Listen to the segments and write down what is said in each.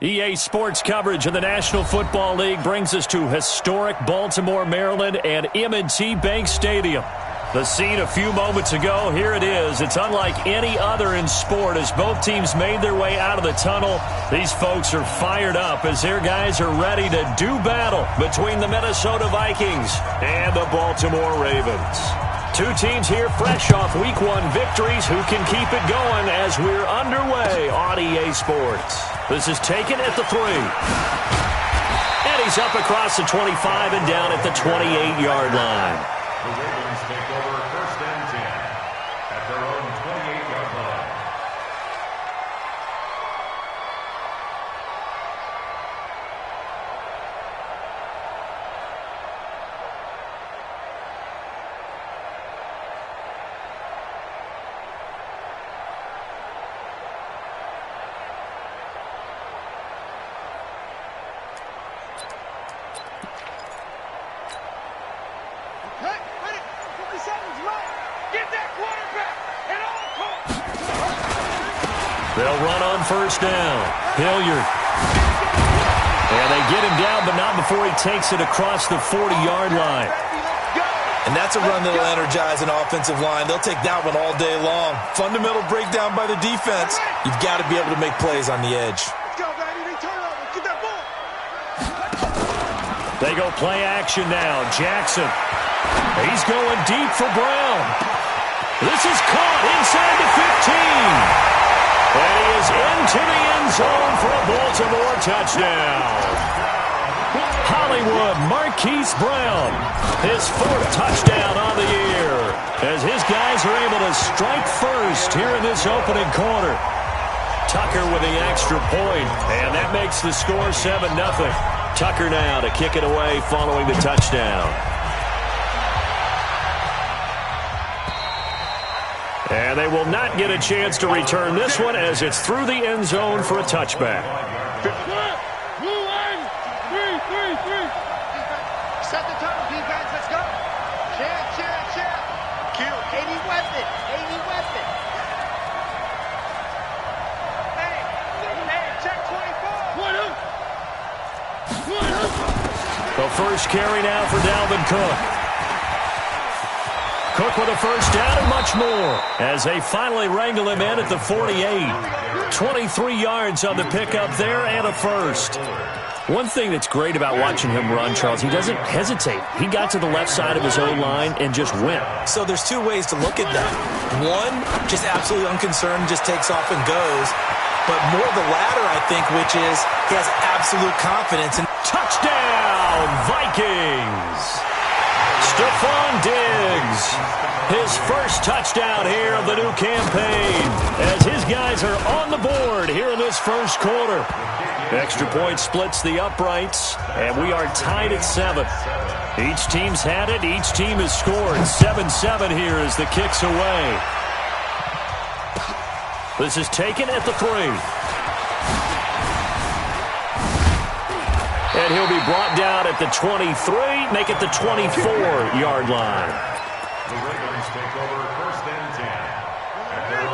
EA Sports coverage of the National Football League brings us to historic Baltimore, Maryland, and M&T Bank Stadium. The scene a few moments ago, here it is. It's unlike any other in sport as both teams made their way out of the tunnel. These folks are fired up as their guys are ready to do battle between the Minnesota Vikings and the Baltimore Ravens. Two teams here fresh off Week 1 victories. Who can keep it going as we're underway on EA Sports? This is taken at the 3. And he's up across the 25 and down at the 28-yard line. The Ravens take over 1st and 10 at their own 28-yard line. They'll run on 1st down. Hilliard. And they get him down, but not before he takes it across the 40-yard line. And that's a run that'll energize an offensive line. They'll take that one all day long. Fundamental breakdown by the defense. You've got to be able to make plays on the edge. They go play action now. Jackson. He's going deep for Brown. This is caught inside the 15. And he is into the end zone for a Baltimore touchdown. Hollywood Marquise Brown, his 4th touchdown on the year, as his guys are able to strike first here in this opening quarter. Tucker with the extra point, and that makes the score 7-0. Tucker now to kick it away following the touchdown. And they will not get a chance to return this one as it's through the end zone for a touchback. Set the tone, defense. Let's go. Cheer. Kill. 80 weapon. Hey, check 24. The first carry now for Dalvin Cook. Cook with a 1st down and much more as they finally wrangle him in at the 48. 23 yards on the pickup there and a 1st. One thing that's great about watching him run, Charles, he doesn't hesitate. He got to the left side of his own line and just went. So there's two ways to look at that. One, just absolutely unconcerned, just takes off and goes. But more the latter, I think, which is he has absolute confidence. Touchdown, Vikings! Stephon Diggs, his 1st touchdown here of the new campaign as his guys are on the board here in this 1st quarter. Extra point splits the uprights, and we are tied at 7. Each team's had it. Each team has scored. 7-7 here as the kick's away. This is taken at the 3. And he'll be brought down at the 23, make it the 24-yard line. The Ravens take over 1st and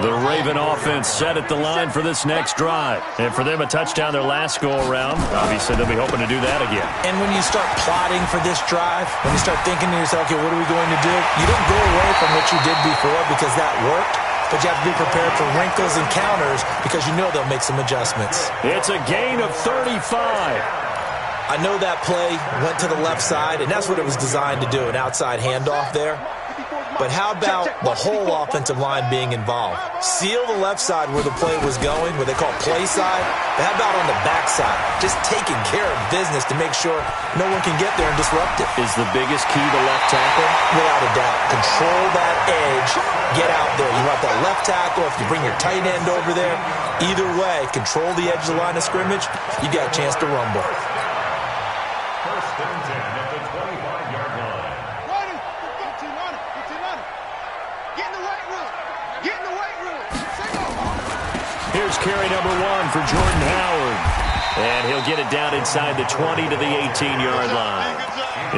10. The Raven offense set at the line for this next drive. And for them, a touchdown their last go-around. Obviously, they'll be hoping to do that again. And when you start plotting for this drive, when you start thinking to yourself, okay, what are we going to do? You don't go away from what you did before because that worked. But you have to be prepared for wrinkles and counters because you know they'll make some adjustments. It's a gain of 35. I know that play went to the left side, and that's what it was designed to do, an outside handoff there. But how about the whole offensive line being involved? Seal the left side where the play was going, what they call play side. But how about on the back side? Just taking care of business to make sure no one can get there and disrupt it. Is the biggest key the left tackle? Without a doubt. Control that edge. Get out there. You want that left tackle. If you bring your tight end over there, either way, control the edge of the line of scrimmage, you got a chance to rumble. 1st and 10 at the 25-yard line. Get in the weight room. Here's carry number 1 for Jordan Howard. And he'll get it down inside the 20 to the 18-yard line.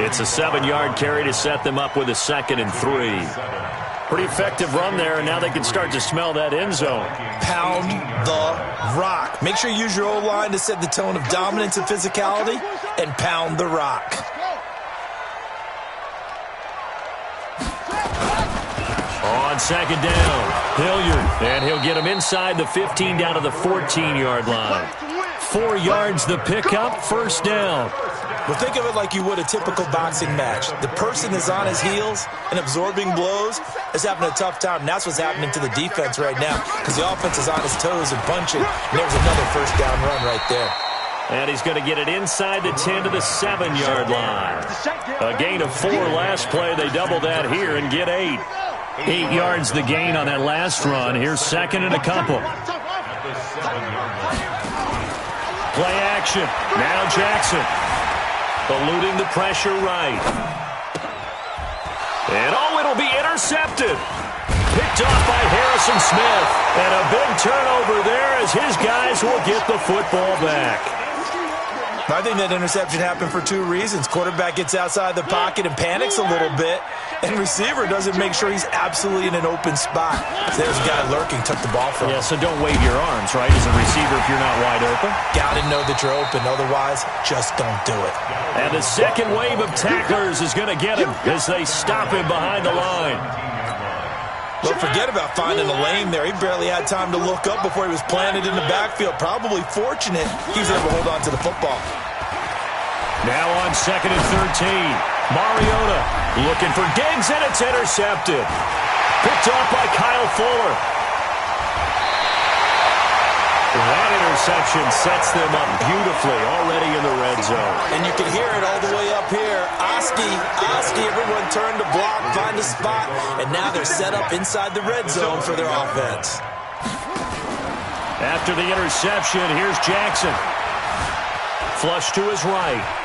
It's a 7-yard carry to set them up with a 2nd and 3. Pretty effective run there, and now they can start to smell that end zone. Pound the rock. Make sure you use your O-line to set the tone of dominance and physicality, and pound the rock. On second down, Hilliard, and he'll get him inside the 15 down to the 14-yard line. 4 yards the pickup, first down. Well, think of it like you would a typical boxing match. The person is on his heels and absorbing blows is having a tough time, and that's what's happening to the defense right now because the offense is on his toes and punching, and there was another first down run right there. And he's going to get it inside the 10 to the 7-yard line. A gain of 4 last play. They double that here and get 8. 8 yards the gain on that last run. Here's second and a couple. Play action. Now Jackson. Eluding the pressure right. And it'll be intercepted. Picked off by Harrison Smith. And a big turnover there as his guys will get the football back. I think that interception happened for 2 reasons. Quarterback gets outside the pocket and panics a little bit, and receiver doesn't make sure he's absolutely in an open spot. So there's a guy lurking, took the ball from him. Yeah, so don't wave your arms, right, as a receiver if you're not wide open. Got to know that you're open. Otherwise, just don't do it. And the second wave of tacklers is going to get him as they stop him behind the line. Don't forget about finding a lane there. He barely had time to look up before he was planted in the backfield. Probably fortunate he was able to hold on to the football. Now on second and 13. Mariota looking for Diggs, and it's intercepted. Picked off by Kyle Fuller. That interception sets them up beautifully already in the red zone. And you can hear it all the way up here. Oski, everyone turned to block, find a spot, and now they're set up inside the red zone for their offense. After the interception, here's Jackson. Flush to his right.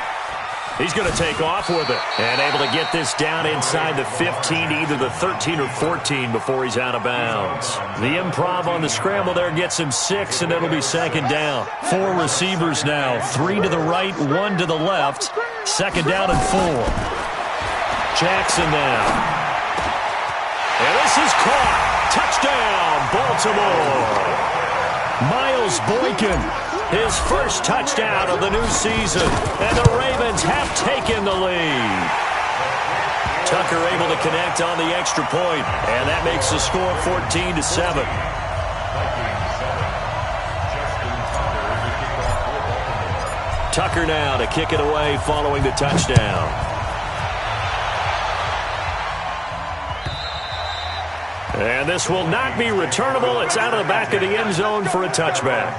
He's going to take off with it and able to get this down inside the 15 to either the 13 or 14 before he's out of bounds. The improv on the scramble there gets him 6, and it'll be second down. 4 receivers now, 3 to the right, 1 to the left. Second down and 4. Jackson now. And this is caught. Touchdown, Baltimore. Miles Boykin. His first touchdown of the new season, and the Ravens have taken the lead. Tucker able to connect on the extra point, and that makes the score 14-7. Tucker now to kick it away following the touchdown. And this will not be returnable. It's out of the back of the end zone for a touchback.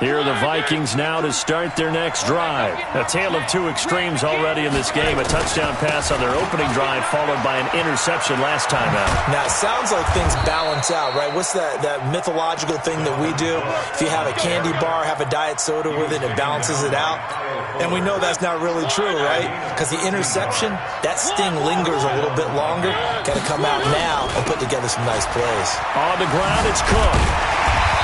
Here are the Vikings now to start their next drive. A tale of 2 extremes already in this game. A touchdown pass on their opening drive followed by an interception last time out. Now, it sounds like things balance out, right? What's that mythological thing that we do? If you have a candy bar, have a diet soda with it, it balances it out. And we know that's not really true, right? Because the interception, that sting lingers a little bit longer. Got to come out now and put together some nice plays. On the ground, it's Cook.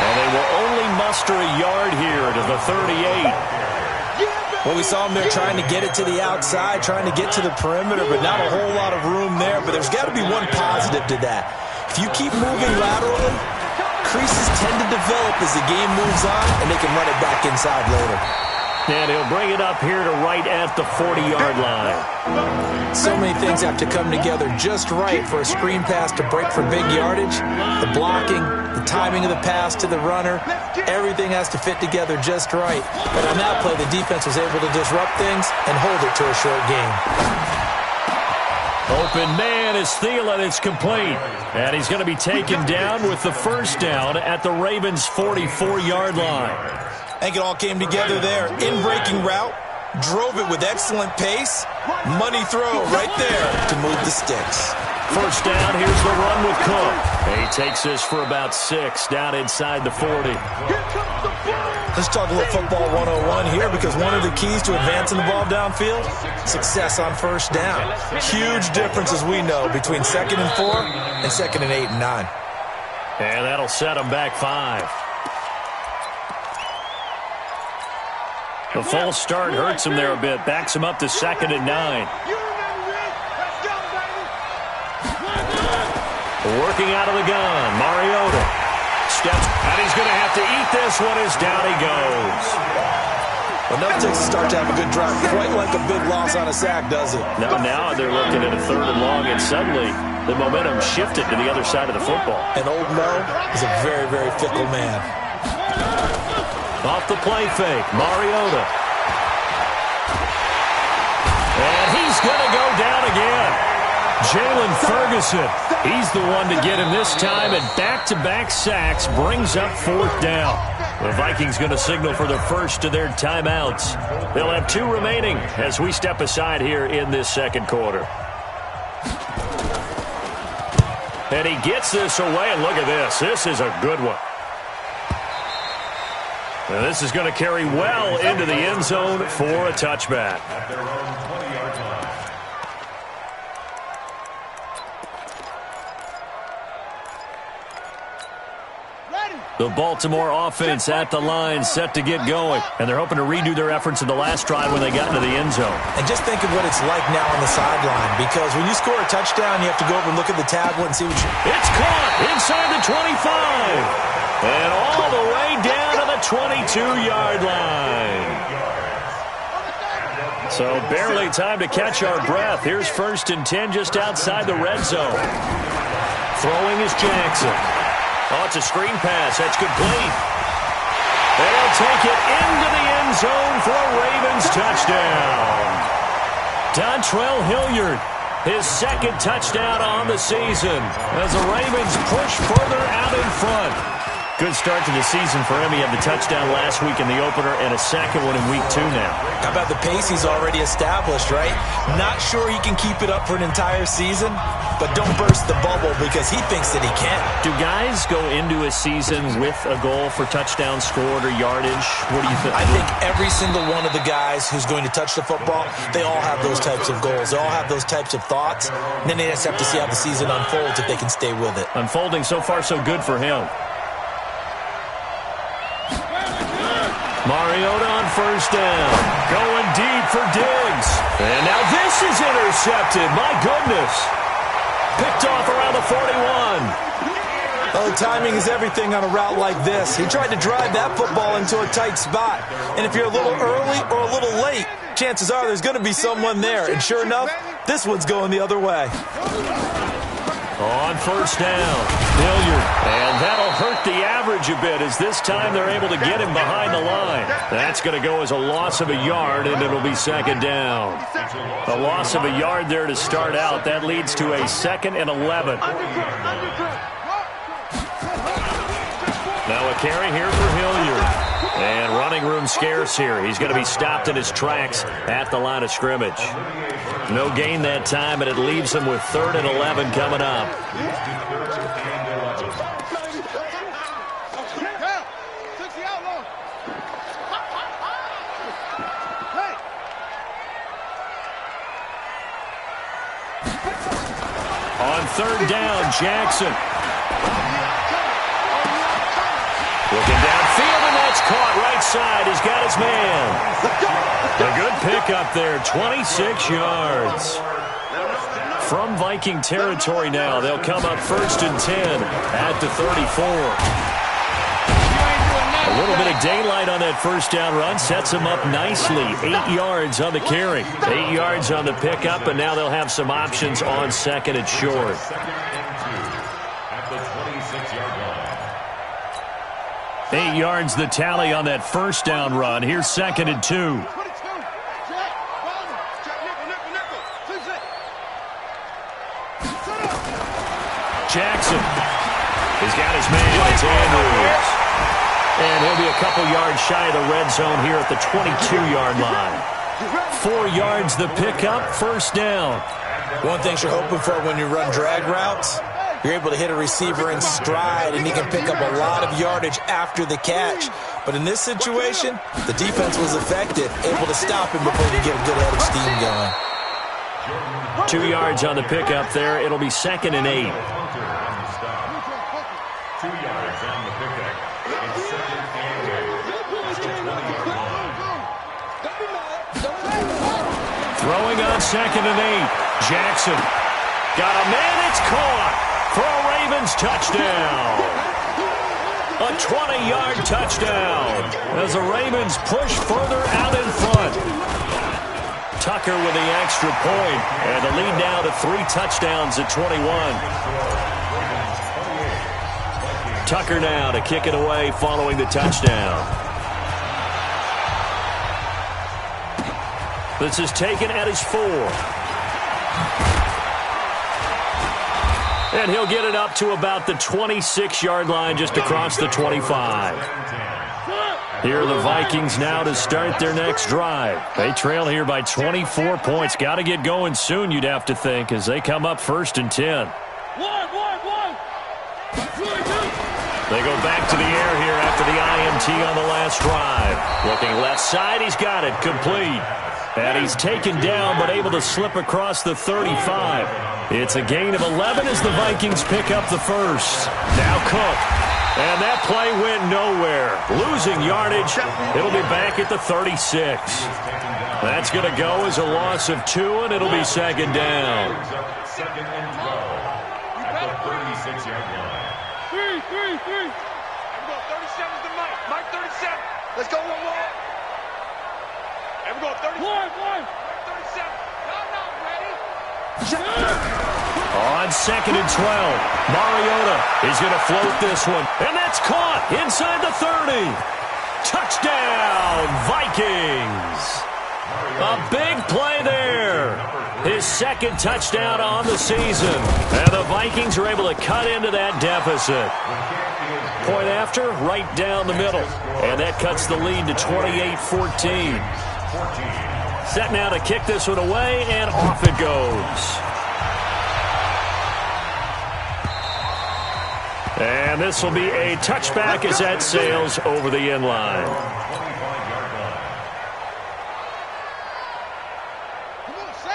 And they will only muster a yard here to the 38. Well, we saw him there trying to get it to the outside, trying to get to the perimeter, but not a whole lot of room there. But there's got to be one positive to that. If you keep moving laterally, creases tend to develop as the game moves on, and they can run it back inside later. And he'll bring it up here to right at the 40-yard line. So many things have to come together just right for a screen pass to break for big yardage. The blocking, the timing of the pass to the runner, everything has to fit together just right. But on that play, the defense was able to disrupt things and hold it to a short game. Open man is Thielen. It's complete. And he's going to be taken down with the first down at the Ravens' 44-yard line. I think it all came together there. In-breaking route, drove it with excellent pace. Money throw right there to move the sticks. First down, here's the run with Cook. He takes this for about 6 down inside the 40. Let's talk a little football 101 here, because one of the keys to advancing the ball downfield, success on first down. Huge difference, as we know, between 2nd and 4 and 2nd and 8 and 9. And that'll set them back 5. The false start hurts him there a bit. Backs him up to 2nd and 9. Working out of the gun, Mariota steps, and he's going to have to eat this one as down he goes. Well, nothing takes a start to have a good drive quite like a big loss on a sack, does it? Now they're looking at a 3rd and long, and suddenly the momentum shifted to the other side of the football. And old Mo is a very, very fickle man. Off the play fake, Mariota. And he's going to go down again. Jalen Ferguson, he's the one to get him this time, and back-to-back sacks brings up 4th down. The Vikings going to signal for the first of their timeouts. They'll have 2 remaining as we step aside here in this 2nd quarter. And he gets this away, and look at this. This is a good one. And this is going to carry well into the end zone for a touchback. At their own 20-yard line. The Baltimore offense at the line, set to get going. And they're hoping to redo their efforts in the last drive when they got into the end zone. And just think of what it's like now on the sideline, because when you score a touchdown, you have to go over and look at the tablet and see what you... It's caught inside the 25. And all the way down to the 22-yard line. So barely time to catch our breath. Here's 1st and 10 just outside the red zone. Throwing is Jackson. Oh, it's a screen pass. That's complete. They'll take it into the end zone for a Ravens touchdown. Dontrell Hilliard, his 2nd touchdown on the season as the Ravens push further out in front. Good start to the season for him. He had the touchdown last week in the opener and a 2nd one in week 2 now. How about the pace he's already established, right? Not sure he can keep it up for an entire season, but don't burst the bubble because he thinks that he can. Do guys go into a season with a goal for touchdowns scored or yardage? What do you think? I think every single one of the guys who's going to touch the football, they all have those types of goals. They all have those types of thoughts. And then they just have to see how the season unfolds if they can stay with it. Unfolding so far so good for him. Mariota on 1st down. Going deep for Diggs. And now this is intercepted. My goodness. Picked off around the 41. Oh, timing is everything on a route like this. He tried to drive that football into a tight spot. And if you're a little early or a little late, chances are there's going to be someone there. And sure enough, this one's going the other way. On 1st down, Hilliard. And that'll hurt the average a bit as this time they're able to get him behind the line. That's going to go as a loss of a yard, and it'll be 2nd down. A loss of a yard there to start out. That leads to a 2nd and 11. Now a carry here for Hilliard. And running room scarce here. He's going to be stopped in his tracks at the line of scrimmage. No gain that time, and it leaves him with 3rd and 11 coming up. On 3rd down, Jackson. Looking downfield, and that's caught right side. He's got his man. A good pickup there, 26 yards. From Viking territory now, they'll come up 1st and 10 at the 34. A little bit of daylight on that 1st down run sets them up nicely. 8 yards on the carry, 8 yards on the pickup, and now they'll have some options on 2nd and short. At the 26-yard line. 8 yards the tally on that 1st down run. Here's 2nd and 2. Jackson. He's got his man. It's Andrews. And he'll be a couple yards shy of the red zone here at the 22-yard line. 4 yards the pickup, 1st down. One thing you're hoping for when you run drag routes, you're able to hit a receiver in stride, and he can pick up a lot of yardage after the catch. But in this situation, the defense was effective, able to stop him before he get a good head of steam going. 2 yards on the pickup there. It'll be 2nd and 8. 2 yards on the pickup. It's 2nd and 8. At the 20-yard line. Throwing on 2nd and 8. Jackson. Got a man. It's caught. for a Ravens touchdown. A 20-yard touchdown as the Ravens push further out in front. Tucker with the extra point, and the lead now to 3 touchdowns at 21. Tucker now to kick it away following the touchdown. This is taken at his 4. And he'll get it up to about the 26-yard line just across the 25. Here are the Vikings now to start their next drive. They trail here by 24 points. Got to get going soon, you'd have to think, as they come up 1st and 10. They go back to the air here after the INT on the last drive. Looking left side, he's got it, complete. And he's taken down but able to slip across the 35. It's a gain of 11 as the Vikings pick up the first. Now Cook. And that play went nowhere. Losing yardage. It'll be back at the 36. That's going to go as a loss of 2, and it'll be 2nd down. Second and 12 at the 36-yard line. 3. Here we go. 37 is the Mike. Mike 37. Let's go one more. Here we go. 37. 37. No, ready. On 2nd and 12, Mariota is going to float this one. And that's caught inside the 30. Touchdown, Vikings. A big play there. His 2nd touchdown on the season. And the Vikings are able to cut into that deficit. Point after, right down the middle. And that cuts the lead to 28-14. Set now to kick this one away, and off it goes. And this will be a touchback as that sails over the end line.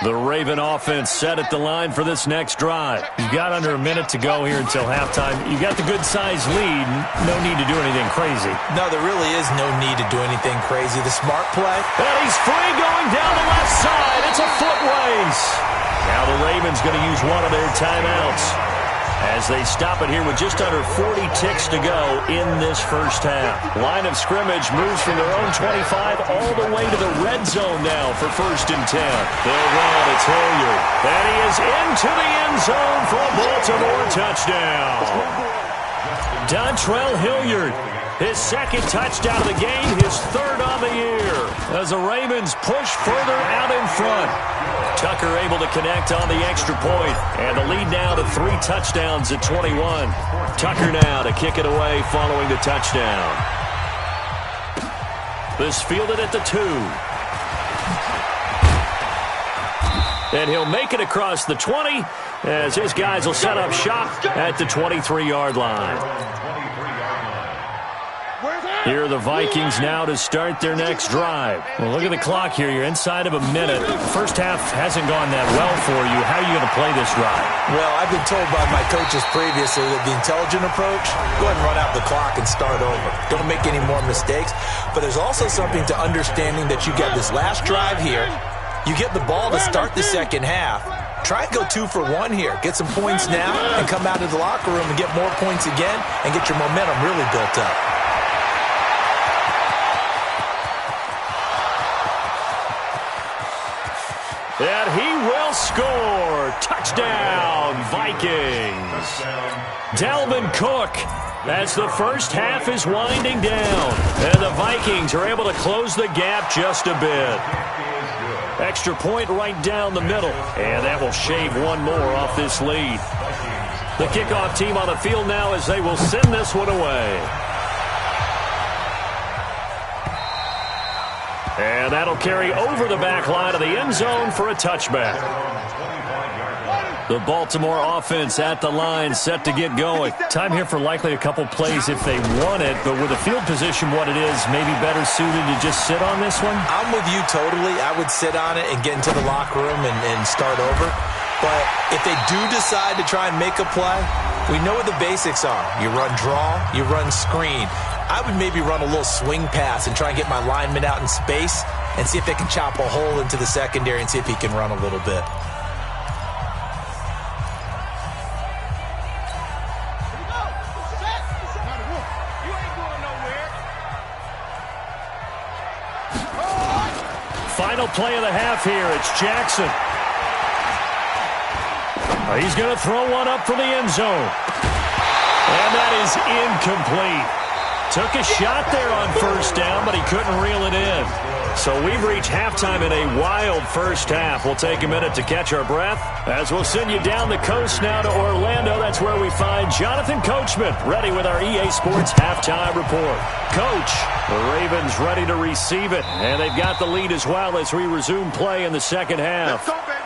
The Raven offense set at the line for this next drive. You've got under a minute to go here until halftime. You've got the good-sized lead. No need to do anything crazy. No, there really is no need to do anything crazy. The smart play. And he's free going down the left side. It's a foot race. Now the Ravens going to use one of their timeouts as they stop it here with just under 40 ticks to go in this first half. Line of scrimmage moves from their own 25 all the way to the red zone now for 1st and 10. They'll run. It's Hilliard. And he is into the end zone for a Baltimore touchdown. Dontrell Hilliard, his 2nd touchdown of the game, his 3rd on the year, as the Ravens push further out in front. Tucker able to connect on the extra point, and the lead now to 3 touchdowns at 21. Tucker now to kick it away following the touchdown. This fielded at the 2. And he'll make it across the 20 as his guys will set up shop at the 23-yard line. Here are the Vikings now to start their next drive. Well, look at the clock here. You're inside of a minute. First half hasn't gone that well for you. How are you going to play this drive? Well, I've been told by my coaches previously that the intelligent approach, go ahead and run out the clock and start over. Don't make any more mistakes. But there's also something to understanding that you get this last drive here. You get the ball to start the second half. Try and go 2 for 1 here. Get some points now and come out of the locker room and get more points again and get your momentum really built up. And he will score. Touchdown, Vikings. Dalvin Cook, as the first half is winding down. And the Vikings are able to close the gap just a bit. Extra point right down the middle. And that will shave one more off this lead. The kickoff team on the field now as they will send this one away. And that'll carry over the back line of the end zone for a touchback. The Baltimore offense at the line, set to get going. Time here for likely a couple plays if they want it, but with the field position what it is, maybe better suited to just sit on this one? I'm with you totally. I would sit on it and get into the locker room and start over. But if they do decide to try and make a play, we know what the basics are. You run draw, you run screen. I would maybe run a little swing pass and try and get my lineman out in space and see if they can chop a hole into the secondary and see if he can run a little bit. Final play of the half here. It's Jackson. He's going to throw one up for the end zone. And that is incomplete. Took a shot there on first down, but he couldn't reel it in. So we've reached halftime in a wild first half. We'll take a minute to catch our breath as we'll send you down the coast now to Orlando. That's where we find Jonathan Coachman ready with our EA Sports halftime report. Coach, the Ravens ready to receive it, and they've got the lead as well as we resume play in the second half. Let's go, baby.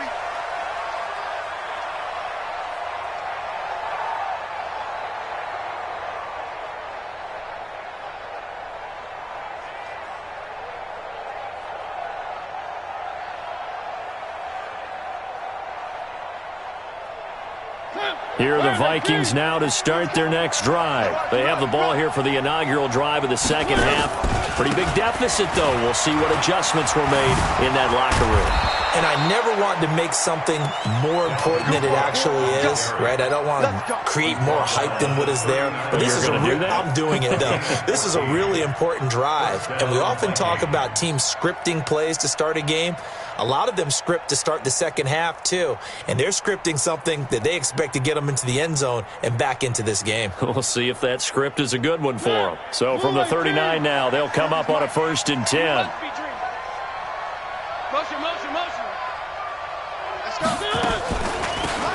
Here are the Vikings now to start their next drive. They have the ball here for the inaugural drive of the second half. Pretty big deficit, though. We'll see what adjustments were made in that locker room. And I never want to make something more important than it actually is, right? I don't want to create more hype than what is there. But this is I'm doing it, though. This is a really important drive. And we often talk about teams scripting plays to start a game. A lot of them script to start the second half, too. And they're scripting something that they expect to get them into the end zone and back into this game. We'll see if that script is a good one for them. So from the 39 now, they'll come up on a 1st and 10. Motion, motion, motion. Let's go.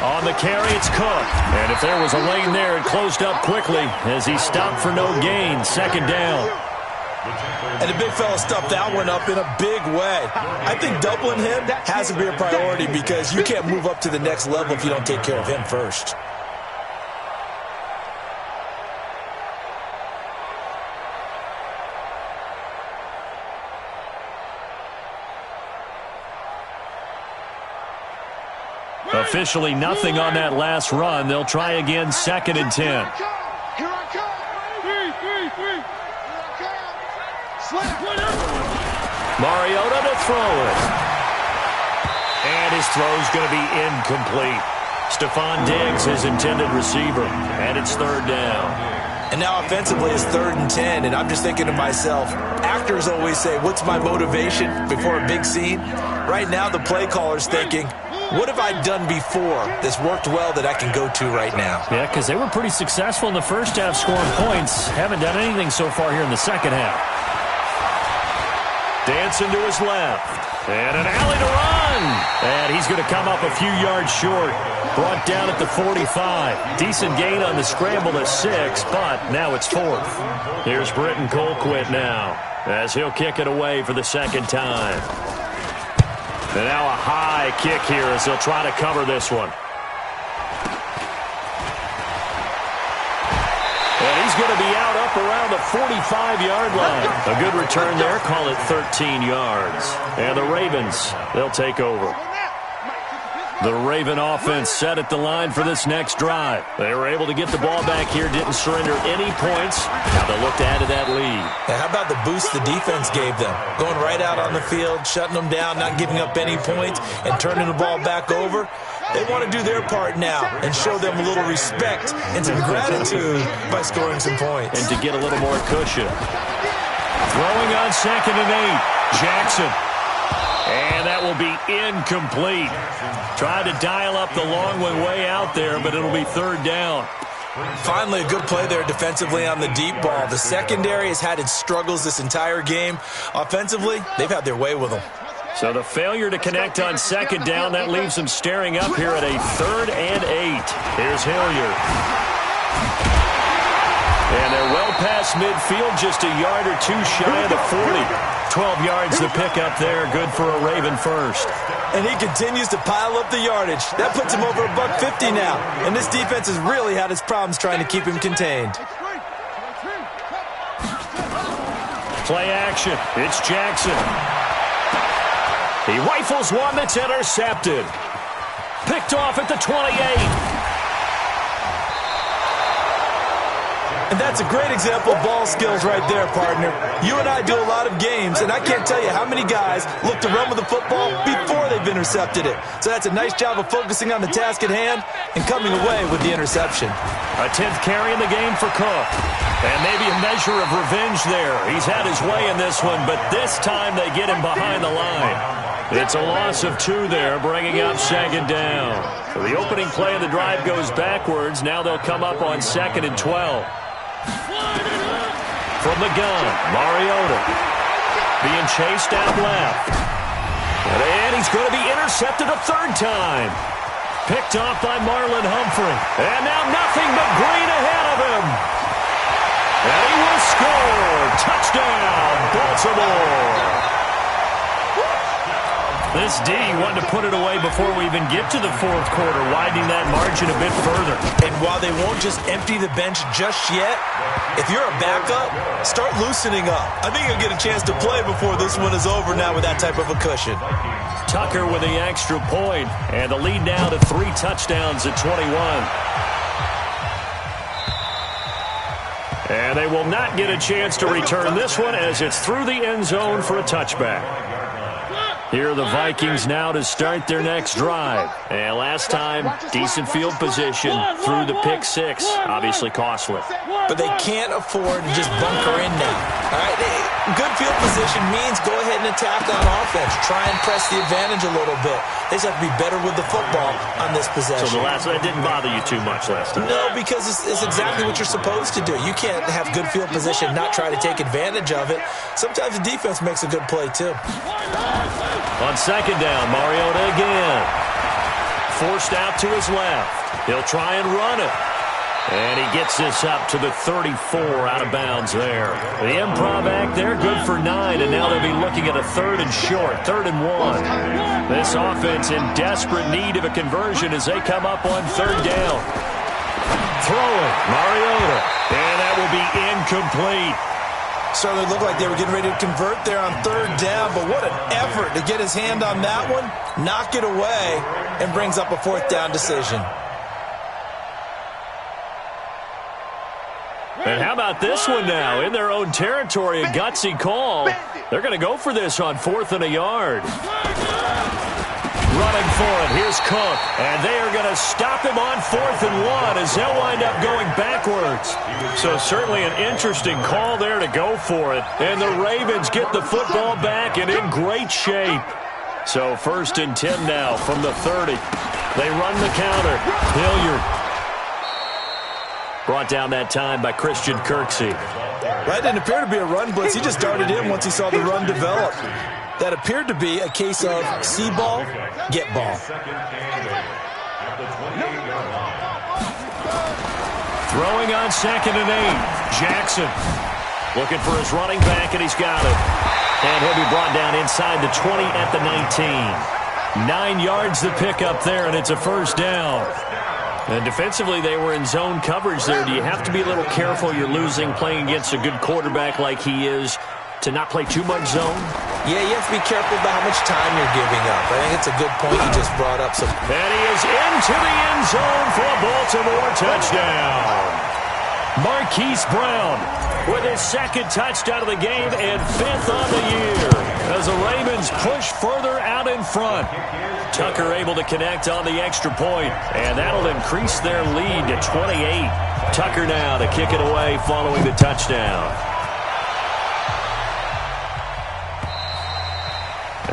On the carry, it's Cook. And if there was a lane there, it closed up quickly as he stopped for no gain. 2nd down. And the big fella stuffed that one up in a big way. I think doubling him has to be a priority because you can't move up to the next level if you don't take care of him first. Officially nothing on that last run. They'll try again, 2nd and 10. Here I come. Three. Mariota to throw it. And his throw's going to be incomplete. Stephon Diggs, his intended receiver. And it's 3rd down. And now offensively it's 3rd and 10. And I'm just thinking to myself, actors always say, what's my motivation before a big scene? Right now the play caller's thinking, what have I done before that's worked well that I can go to right now? Yeah, because they were pretty successful in the first half scoring points. Haven't done anything so far here in the second half. Dancing to his left. And an alley to run. And he's going to come up a few yards short. Brought down at the 45. Decent gain on the scramble to 6, but now it's 4th. Here's Britton Colquitt now as he'll kick it away for the 2nd time. And now a high kick here as they'll try to cover this one. And he's going to be out up around the 45-yard line. A good return there. Call it 13 yards. And the Ravens, they'll take over. The Raven offense set at the line for this next drive. They were able to get the ball back here, didn't surrender any points. Now they'll look to add to that lead. And how about the boost the defense gave them? Going right out on the field, shutting them down, not giving up any points, and turning the ball back over. They want to do their part now and show them a little respect and some gratitude by scoring some points. And to get a little more cushion. Throwing on 2nd and 8. Jackson. And that will be incomplete. Tried to dial up the long one way out there, but it'll be 3rd down. Finally, a good play there defensively on the deep ball. The secondary has had its struggles this entire game. Offensively, they've had their way with them. So the failure to connect on 2nd down, that leaves them staring up here at a 3rd and 8. Here's Hilliard. And they're well past midfield, just a yard or two shy of the 40. 12 yards to pick up there, good for a Raven first. And he continues to pile up the yardage. That puts him over $150 now. And this defense has really had its problems trying to keep him contained. Play action. It's Jackson. He rifles one that's intercepted. Picked off at the 28. And that's a great example of ball skills right there, partner. You and I do a lot of games, and I can't tell you how many guys look to run with the football before they've intercepted it. So that's a nice job of focusing on the task at hand and coming away with the interception. A 10th carry in the game for Cook. And maybe a measure of revenge there. He's had his way in this one, but this time they get him behind the line. It's a loss of 2 there, bringing up 2nd down. So the opening play of the drive goes backwards. Now they'll come up on 2nd and 12. From the gun, Mariota being chased out left. And he's going to be intercepted a 3rd time. Picked off by Marlon Humphrey. And now nothing but green ahead of him. And he will score. Touchdown, Baltimore. This D wanted to put it away before we even get to the 4th quarter, widening that margin a bit further. And while they won't just empty the bench just yet, if you're a backup, start loosening up. I think you'll get a chance to play before this one is over now with that type of a cushion. Tucker with the extra point, and the lead now to 3 touchdowns at 21. And they will not get a chance to return this one as it's through the end zone for a touchback. Here are the Vikings now to start their next drive. And last time, decent field position through the pick 6. Obviously costly. But they can't afford to just bunker in now. All right, good field position means go ahead and attack on offense. Try and press the advantage a little bit. They just have to be better with the football on this possession. So the last one didn't bother you too much last time? No, because it's exactly what you're supposed to do. You can't have good field position and not try to take advantage of it. Sometimes the defense makes a good play, too. On 2nd down, Mariota again. Forced out to his left. He'll try and run it. And he gets this up to the 34 out of bounds there. The improv act there, good for 9, and now they'll be looking at a 3rd and short, 3rd and 1. This offense in desperate need of a conversion as they come up on 3rd down. Throwing, Mariota, and that will be incomplete. Certainly looked like they were getting ready to convert there on 3rd down, but what an effort to get his hand on that one, knock it away, and brings up a 4th down decision. And how about this one now? In their own territory, a gutsy call. They're going to go for this on 4th and a yard. Running for it. Here's Cook. And they are going to stop him on 4th and 1 as they'll wind up going backwards. So certainly an interesting call there to go for it. And the Ravens get the football back and in great shape. So 1st and 10 now from the 30. They run the counter. Hilliard. Brought down that time by Christian Kirksey. That didn't appear to be a run blitz. He just darted in once he saw the run develop. That appeared to be a case of see ball, get ball. Throwing on 2nd and 8. Jackson looking for his running back, and he's got it. And he'll be brought down inside the 20 at the 19. 9 yards to pick up there, and it's a 1st down. And defensively, they were in zone coverage there. Do you have to be a little careful? You're losing, playing against a good quarterback like he is, to not play too much zone? Yeah, you have to be careful about how much time you're giving up. I think it's a good point you just brought up. And he is into the end zone for a Baltimore touchdown. Marquise Brown with his 2nd touchdown of the game and 5th on the year as the Ravens push further out in front. Tucker able to connect on the extra point, and that'll increase their lead to 28. Tucker now to kick it away following the touchdown.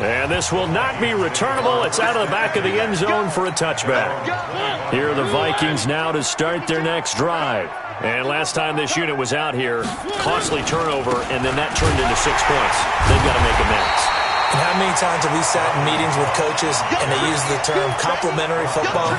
And this will not be returnable. It's out of the back of the end zone for a touchback. Here are the Vikings now to start their next drive. And last time this unit was out here, costly turnover, and then that turned into 6 points. They've got to make amends. And how many times have we sat in meetings with coaches and they use the term complementary football?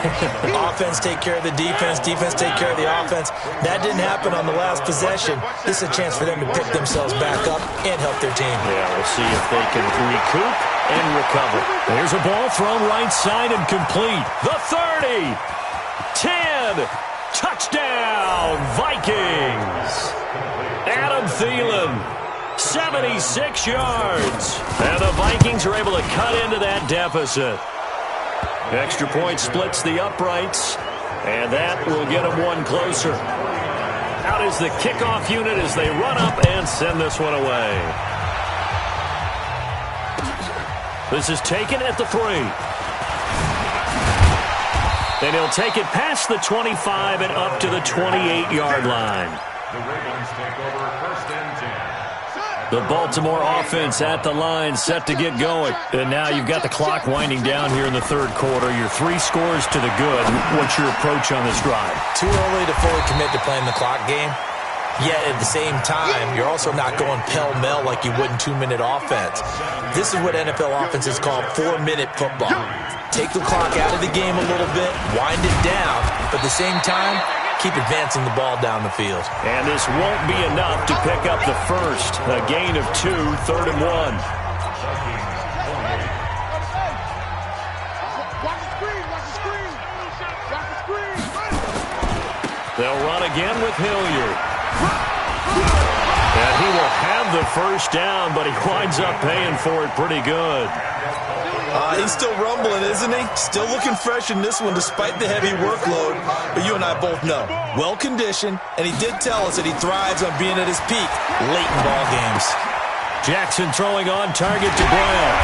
Offense take care of the defense, defense take care of the offense. That didn't happen on the last possession. This is a chance for them to pick themselves back up and help their team. Yeah, we'll see if they can recoup and recover. There's a ball thrown right side and complete. The 30, 10, touchdown, Vikings. Adam Thielen. 76 yards. And the Vikings are able to cut into that deficit. Extra point splits the uprights, and that will get them one closer. Out is the kickoff unit as they run up and send this one away. This is taken at the 3. And he'll take it past the 25 and up to the 28-yard line. The Ravens take over first and 10. The Baltimore offense at the line, set to get going. And now you've got the clock winding down here in the third quarter. You're 3 scores to the good. What's your approach on this drive? Too early to fully commit to playing the clock game. Yet at the same time, you're also not going pell-mell like you would in 2-minute offense. This is what NFL offenses call 4-minute football. Take the clock out of the game a little bit, wind it down, but at the same time, keep advancing the ball down the field. And this won't be enough to pick up the first. A gain of 2, 3rd and 1. Watch the screen. Watch the screen. Watch the screen. They'll run again with Hilliard. And he will have the first down, but he winds up paying for it pretty good. He's still rumbling, isn't he? Still looking fresh in this one despite the heavy workload. But you and I both know, well-conditioned, and he did tell us that he thrives on being at his peak late in ball games. Jackson throwing on target to Brown.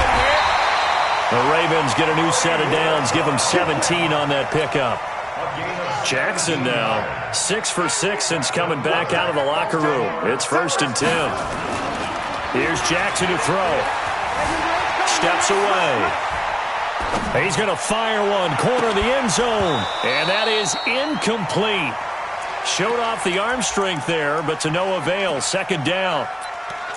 The Ravens get a new set of downs, give him 17 on that pickup. Jackson now 6 for 6 since coming back out of the locker room. It's 1st and 10. Here's Jackson to throw. Steps away. He's going to fire one, corner of the end zone. And that is incomplete. Showed off the arm strength there, but to no avail. 2nd down.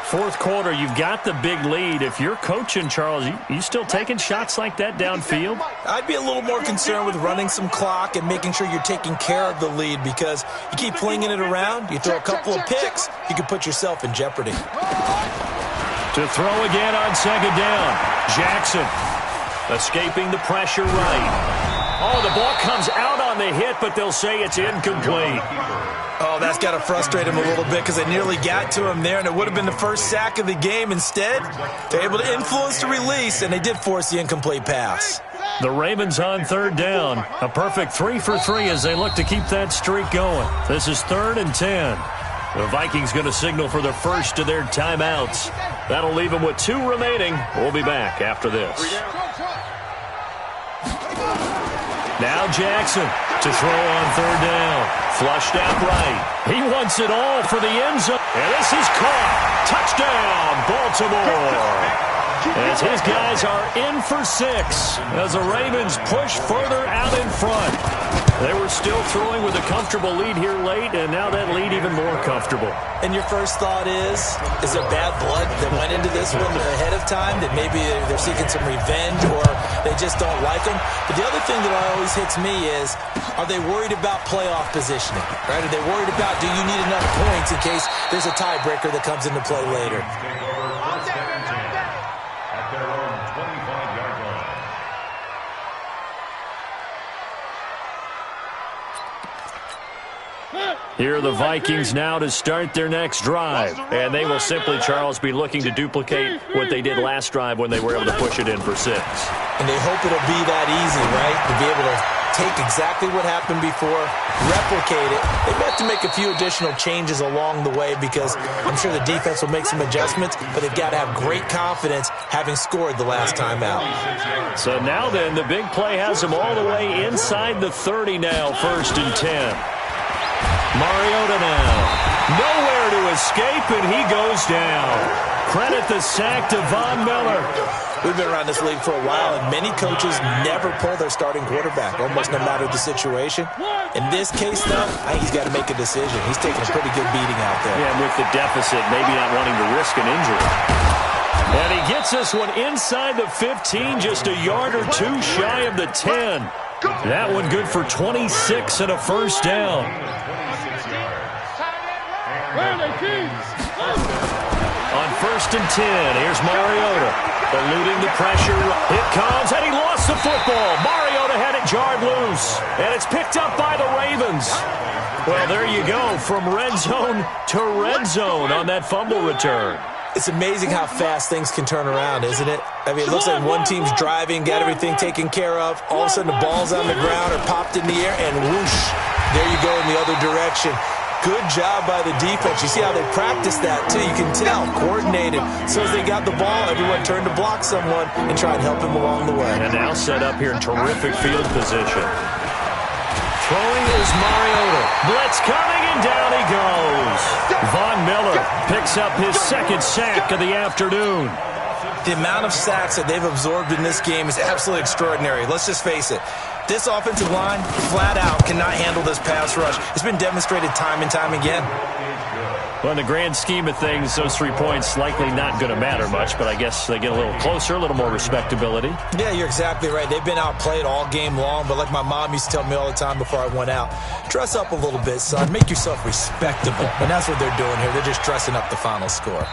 4th quarter, you've got the big lead. If you're coaching, Charles, you still taking shots like that downfield? I'd be a little more concerned with running some clock and making sure you're taking care of the lead, because you keep flinging it around, you throw a couple of picks, you can put yourself in jeopardy. To throw again on 2nd down. Jackson escaping the pressure right. Oh, the ball comes out on the hit, but they'll say it's incomplete. Oh, that's got to frustrate him a little bit, because they nearly got to him there, and it would have been the first sack of the game. Instead, they're able to influence the release, and they did force the incomplete pass. The Ravens on 3rd down. A perfect 3 for 3 as they look to keep that streak going. This is 3rd and 10. The Vikings going to signal for the first of their timeouts. That'll leave them with 2 remaining. We'll be back after this. Now Jackson to throw on 3rd down. Flushed out right. He wants it all for the end zone. And this is caught. Touchdown, Baltimore. As his guys are in for 6 as the Ravens push further out in front. They were still throwing with a comfortable lead here late, and now that lead even more comfortable. And your first thought is there bad blood that went into this one ahead of time, that maybe they're seeking some revenge or they just don't like them? But the other thing that always hits me is, are they worried about playoff positioning? Right? Are they worried about, do you need enough points in case there's a tiebreaker that comes into play later? Take over first and 10 at their own 25-yard line. Here are the Vikings now to start their next drive. And they will simply, Charles, be looking to duplicate what they did last drive when they were able to push it in for 6. And they hope it'll be that easy, right? To be able to take exactly what happened before, replicate it. They may have to make a few additional changes along the way, because I'm sure the defense will make some adjustments, but they've got to have great confidence having scored the last time out. So now then, the big play has them all the way inside the 30 now, 1st and 10. Mariota now. Nowhere to escape, and he goes down. Credit the sack to Von Miller. We've been around this league for a while, and many coaches never pull their starting quarterback, almost no matter the situation. In this case, though, I think he's got to make a decision. He's taking a pretty good beating out there. Yeah, and with the deficit, maybe not wanting to risk an injury. And he gets this one inside the 15, just a yard or 2 shy of the 10. That one good for 26 and a first down. On 1st and 10, here's Mariota, eluding the pressure. It comes, and he lost the football. Mariota had it jarred loose, and it's picked up by the Ravens. Well, there you go, from red zone to red zone on that fumble return. It's amazing how fast things can turn around, isn't it? I mean, it looks like one team's driving, got everything taken care of. All of a sudden, the ball's on the ground or popped in the air, and whoosh, there you go in the other direction. Good job by the defense. You see how they practice that, too. You can tell, coordinated. So as they got the ball, everyone turned to block someone and tried to help him along the way. And now set up here in terrific field position. Throwing is Mariota. Blitz coming, and down he goes. Von Miller picks up his second sack of the afternoon. The amount of sacks that they've absorbed in this game is absolutely extraordinary. Let's just face it. This offensive line, flat out, cannot handle this pass rush. It's been demonstrated time and time again. Well, in the grand scheme of things, those 3 points likely not going to matter much, but I guess they get a little closer, a little more respectability. Yeah, you're exactly right. They've been outplayed all game long, but like my mom used to tell me all the time before I went out, dress up a little bit, son. Make yourself respectable. And that's what they're doing here. They're just dressing up the final score.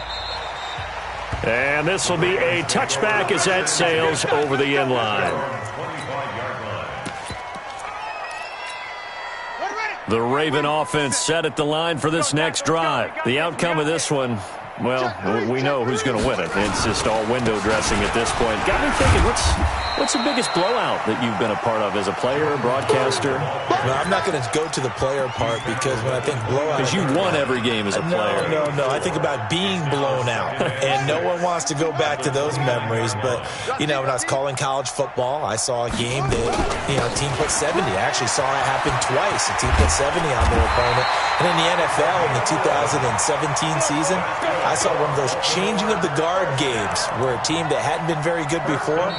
And this will be a touchback as that sails over the end line. The Raven offense set at the line for this next drive. The outcome of this one, well, we know who's going to win it. It's just all window dressing at this point. Got me thinking, what's the biggest blowout that you've been a part of as a player, broadcaster? No, I'm not going to go to the player part because when I think blowout... Because you won every game as a player. No. I think about being blown out. And no one wants to go back to those memories. But, you know, when I was calling college football, I saw a game that, you know, a team put 70. I actually saw it happen twice. A team put 70 on their opponent. And in the NFL in the 2017 season, I saw one of those changing of the guard games where a team that hadn't been very good before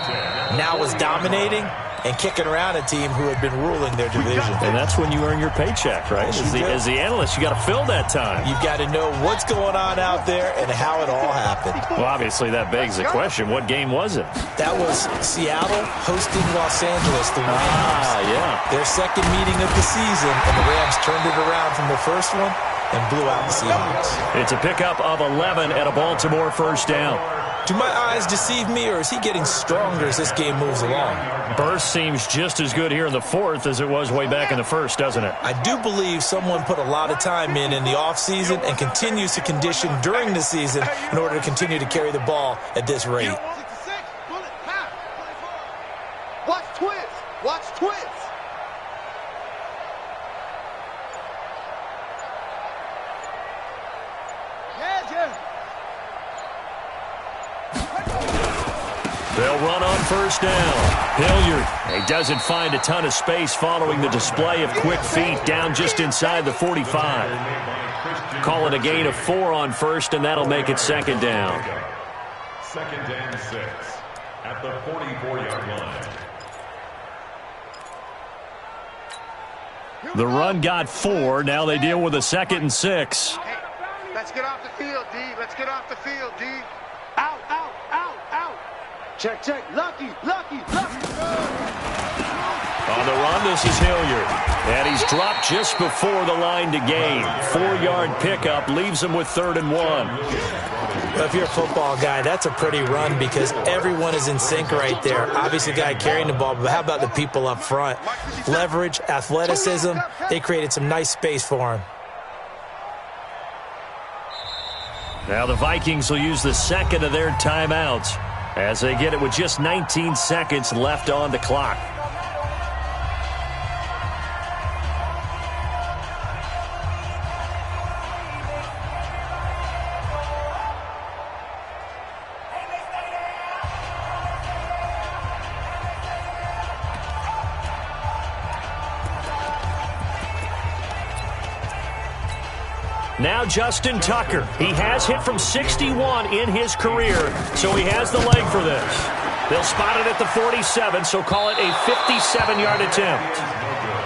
now was dominating and kicking around a team who had been ruling their division. And that's when you earn your paycheck, right? As the analyst, you got to fill that time. You've got to know what's going on out there and how it all happened. Well, obviously, that begs the question, what game was it? That was Seattle hosting Los Angeles, the Rams. Yeah. Their second meeting of the season, and the Rams turned it around from the first one and blew out the Seahawks. It's a pickup of 11 and a Baltimore first down. Do my eyes deceive me, or is he getting stronger as this game moves along? Burst seems just as good here in the fourth as it was way back in the first, doesn't it? I do believe someone put a lot of time in the offseason and continues to condition during the season in order to continue to carry the ball at this rate. Watch twins. Watch twins. They'll run on first down. Hilliard, he doesn't find a ton of space following the display of quick feet down just inside the 45. Call it a gain of 4 on first, and that'll make it second down. Second and 6 at the 44-yard line. The run got 4. Now they deal with a 2nd and 6. Hey, let's get off the field, D. Let's get off the field, D. Out, out, out, out. Check, check. Lucky. On the run, this is Hilliard. And he's dropped just before the line to gain. 4-yard pickup leaves him with 3rd and 1. Well, if you're a football guy, that's a pretty run because everyone is in sync right there. Obviously, the guy carrying the ball, but how about the people up front? Leverage, athleticism, they created some nice space for him. Now the Vikings will use the second of their timeouts as they get it with just 19 seconds left on the clock. Now Justin Tucker. He has hit from 61 in his career, so he has the leg for this. They'll spot it at the 47, so call it a 57-yard attempt.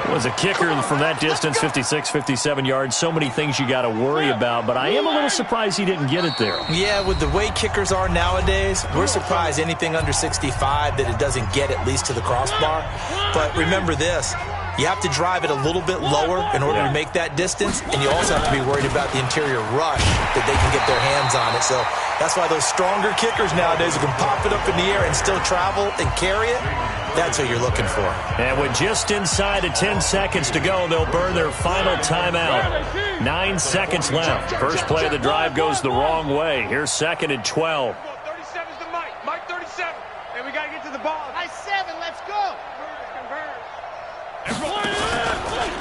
It was a kicker from that distance, 56, 57 yards. So many things you got to worry about, but I am a little surprised he didn't get it there. Yeah, with the way kickers are nowadays, we're surprised anything under 65 that it doesn't get at least to the crossbar. But remember this. You have to drive it a little bit lower in order to make that distance, and you also have to be worried about the interior rush that they can get their hands on it. So that's why those stronger kickers nowadays who can pop it up in the air and still travel and carry it, that's what you're looking for. And with just inside of 10 seconds to go, they'll burn their final timeout. 9 seconds left. First play of the drive goes the wrong way. Here's 2nd and 12. 37's the Mike. Mike 37. And we got to get to the ball. Nice 7. Let's go. Convert.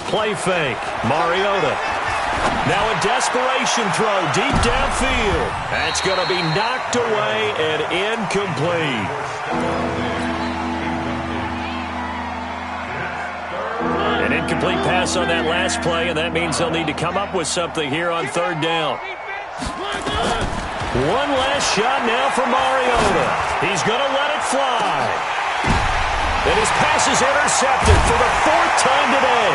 Play fake. Mariota. Now a desperation throw deep downfield. That's going to be knocked away and incomplete. An incomplete pass on that last play, and that means they'll need to come up with something here on third down. One last shot now for Mariota. He's going to let it fly. And his pass is intercepted for the fourth time today.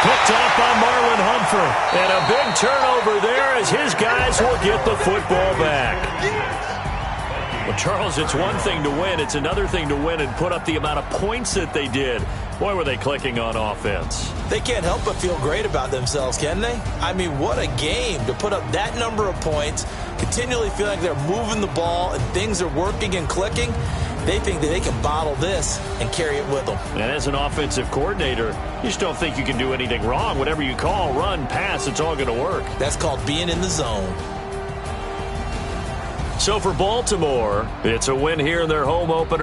Picked off by Marlon Humphrey. And a big turnover there as his guys will get the football back. Well, Charles, it's one thing to win. It's another thing to win and put up the amount of points that they did. Boy, were they clicking on offense. They can't help but feel great about themselves, can they? I mean, what a game to put up that number of points, continually feeling like they're moving the ball and things are working and clicking. They think that they can bottle this and carry it with them. And as an offensive coordinator, you just don't think you can do anything wrong. Whatever you call, run, pass, it's all going to work. That's called being in the zone. So for Baltimore, it's a win here in their home opener.